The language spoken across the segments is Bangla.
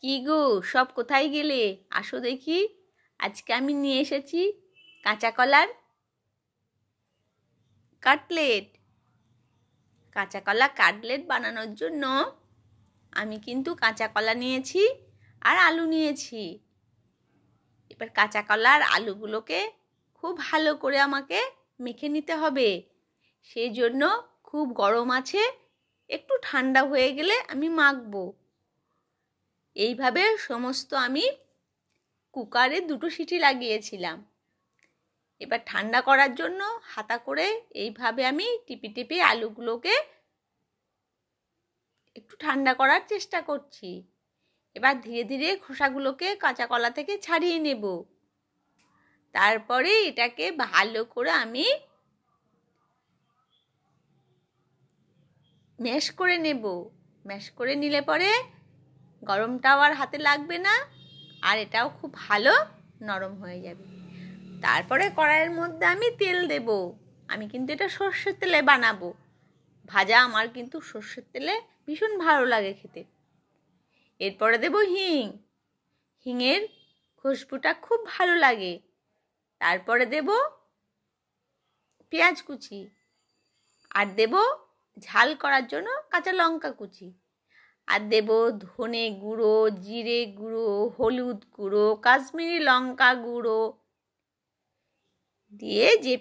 কি গো, সব কোথায় গেলে? আসো দেখি। আজকে আমি নিয়ে এসেছি কাঁচা কলার কাটলেট। কাঁচা কলা কাটলেট বানানোর জন্য আমি কিন্তু কাঁচা কলা নিয়েছি আর আলু নিয়েছি। এবার কাঁচা কলা আর আলুগুলোকে খুব ভালো করে আমাকে মেখে নিতে হবে। সেই জন্য খুব গরম আছে, একটু ঠান্ডা হয়ে গেলে আমি মাখবো। এইভাবে সমস্ত আমি কুকারে 2টো সিটি লাগিয়েছিলাম। এবার ঠান্ডা করার জন্য হাতা করে এইভাবে আমি টিপে টিপে আলুগুলোকে একটু ঠান্ডা করার চেষ্টা করছি। এবার ধীরে ধীরে খোসাগুলোকে কাঁচা কলা থেকে ছাড়িয়ে নেব। তারপরে এটাকে ভালো করে আমি ম্যাশ করে নেব। ম্যাশ করে নিলে পরে গরমটাও আর হাতে লাগবে না, আর এটাও খুব ভালো নরম হয়ে যাবে। তারপরে কড়াইয়ের মধ্যে আমি তেল দেব। আমি কিন্তু এটা সর্ষের তেলে বানাবো। ভাজা আমার কিন্তু সর্ষের তেলে ভীষণ ভালো লাগে খেতে। এরপরে দেব হিং। হিঙের খুশবুটা খুব ভালো লাগে। তারপরে দেব পেঁয়াজ কুচি, আর দেব ঝাল করার জন্য কাঁচা লঙ্কা কুচি, আর দেব ধনে গুঁড়ো, জিরে গুঁড়ো, হলুদ গুঁড়ো, কাশ্মীরি লঙ্কা গুঁড়ো দিয়ে যে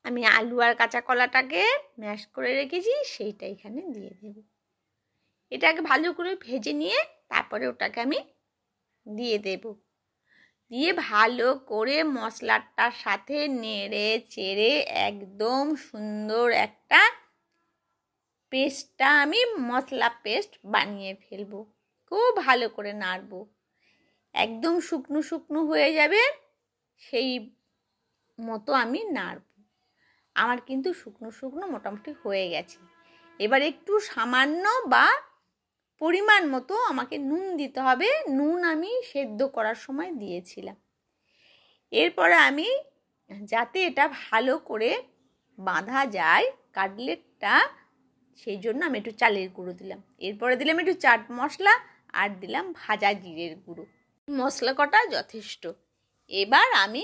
আমি আলু আর কাঁচা কলাটাকে ম্যাশ করে রেখেছি সেইটা এখানে দিয়ে দেব। এটাকে ভালো করে ভেজে নিয়ে তারপরে ওটাকে আমি দিয়ে দেব। দিয়ে ভালো করে মশলাটার সাথে নেড়ে চেড়ে একদম সুন্দর একটা পেস্টটা আমি মশলা পেস্ট বানিয়ে ফেলবো। খুব ভালো করে নাড়বো, একদম শুকনো শুকনো হয়ে যাবে সেই মতো আমি নাড়ব। আমার কিন্তু শুকনো শুকনো মোটামুটি হয়ে গেছে। এবার একটু সামান্য বা পরিমাণ মতো আমাকে নুন দিতে হবে। নুন আমি সেদ্ধ করার সময় দিয়েছিলাম। এরপরে আমি যাতে এটা ভালো করে বাঁধা যায় কাটলেটটা, সেই জন্য আমি একটু চালের গুঁড়ো দিলাম। এরপরে দিলাম একটু চাট মশলা আর দিলাম ভাজা জিরের গুঁড়ো। মশলা কটা যথেষ্ট। এবার আমি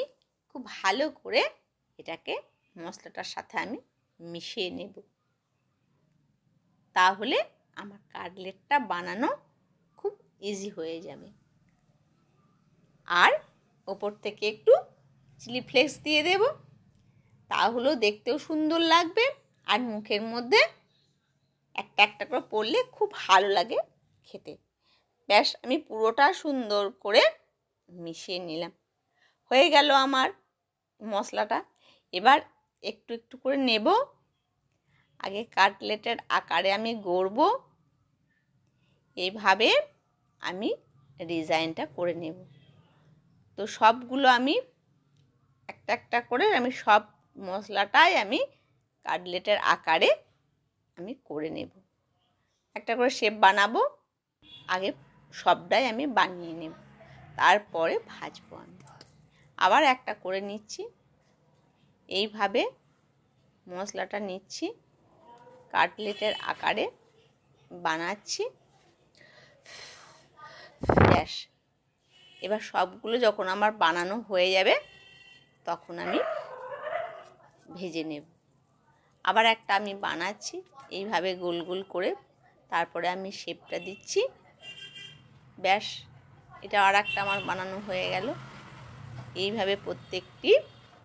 খুব ভালো করে এটাকে মশলাটার সাথে আমি মিশিয়ে নেব। তাহলে আমার কাটলেটটা বানানো খুব ইজি হয়ে যাবে। আর ওপর থেকে একটু চিলি ফ্লেক্স দিয়ে দেব, তাহলেও দেখতেও সুন্দর লাগবে আর মুখের মধ্যে একটা একটা করে পড়লে খুব ভালো লাগে খেতে। ব্যাস, আমি পুরোটা সুন্দর করে মিশিয়ে নিলাম। হয়ে গেল আমার মশলাটা। এবার একটু একটু করে নেব। আগে কাটলেটের আকারে আমি গড়ব। এইভাবে আমি ডিজাইনটা করে নেব। তো সবগুলো আমি একটা একটা করে আমি সব মশলাটাই আমি কাটলেটের আকারে আমি করে নেব। একটা করে শেপ বানাবো। আগে সবটাই আমি বানিয়ে নেব, তারপরে ভাজবো। আমি আবার একটা করে নিচ্ছি। এইভাবে মশলাটা নিচ্ছি, কাটলেটের আকারে বানাচ্ছি। ব্যাস, এবার সবগুলো যখন আমার বানানো হয়ে যাবে তখন আমি ভেজে নেব। আবার একটা আমি বানাচ্ছি এইভাবে গোল গোল করে, তারপরে আমি শেপটা দিচ্ছি। ব্যাস, এটা আর একটা আমার বানানো হয়ে গেল। এইভাবে প্রত্যেকটি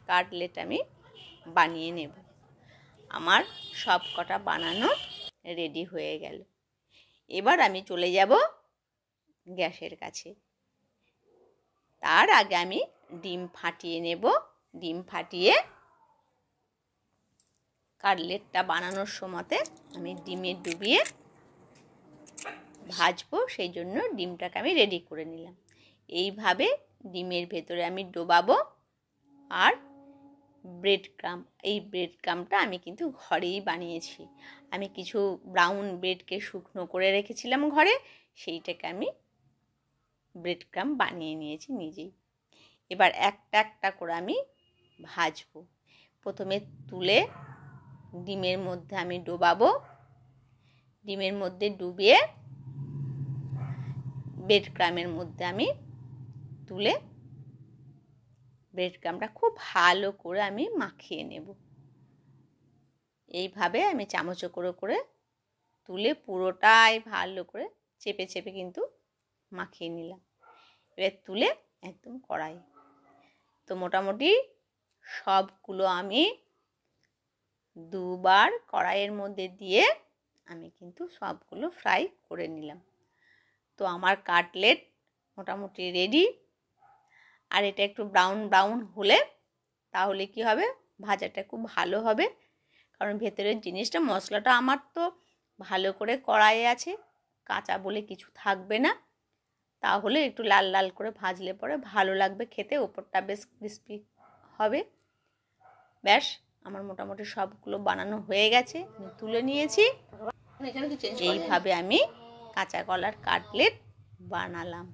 কাটলেট আমি বানিয়ে নেব। আমার সব কটা বানানো রেডি হয়ে গেল। এবার আমি চলে যাব গ্যাসের কাছে। তার আগে আমি ডিম ফাটিয়ে নেব। ডিম ফাটিয়ে কাটলেটটা বানানোর সময়তে আমি ডিমে ডুবিয়ে ভাজবো, সেই জন্য ডিমটাকে আমি রেডি করে নিলাম। এইভাবে ডিমের ভেতরে আমি ডোবাবো। আর ব্রেড ক্রাম্ব, এই ব্রেড ক্রাম্বটা আমি কিন্তু ঘরেই বানিয়েছি। আমি কিছু ব্রাউন ব্রেডকে শুকনো করে রেখেছিলাম ঘরে, সেইটাকে আমি ব্রেড ক্রাম্ব বানিয়ে নিয়েছি নিজেই। এবার একটা একটা করে আমি ভাজবো। প্রথমে তুলে ডিমের মধ্যে আমি ডোবাবো। ডিমের মধ্যে ডুবিয়ে ব্রেড ক্রামের মধ্যে আমি তুলে ব্রেড ক্রামটা খুব ভালো করে আমি মাখিয়ে নেব। এইভাবে আমি চামচে করে করে তুলে পুরোটাই ভালো করে চেপে চেপে কিন্তু মাখিয়ে নিলাম। এবার তুলে একদম কড়াই, তো মোটামুটি সবগুলো আমি দুবার কড়াইয়ের মধ্যে দিয়ে আমি কিন্তু সবগুলো ফ্রাই করে নিলাম। তো আমার কাটলেট মোটামুটি রেডি। আর এটা একটু ব্রাউন ব্রাউন হলে তাহলে কি হবে, ভাজাটা খুব ভালো হবে, কারণ ভেতরের জিনিসটা মশলাটা আমার তো ভালো করে কড়াইয়ে আছে, কাঁচা বলে কিছু থাকবে না। তাহলে একটু লাল লাল করে ভাজলে পরে ভালো লাগবে খেতে, ওপরটা বেশ ক্রিস্পি হবে। ব্যাস আমার মোটামুটি সবগুলো বানানো হয়ে গেছে, আমি তুলে নিয়েছি। এইভাবে আমি কাঁচা কলার কাটলেট বানালাম।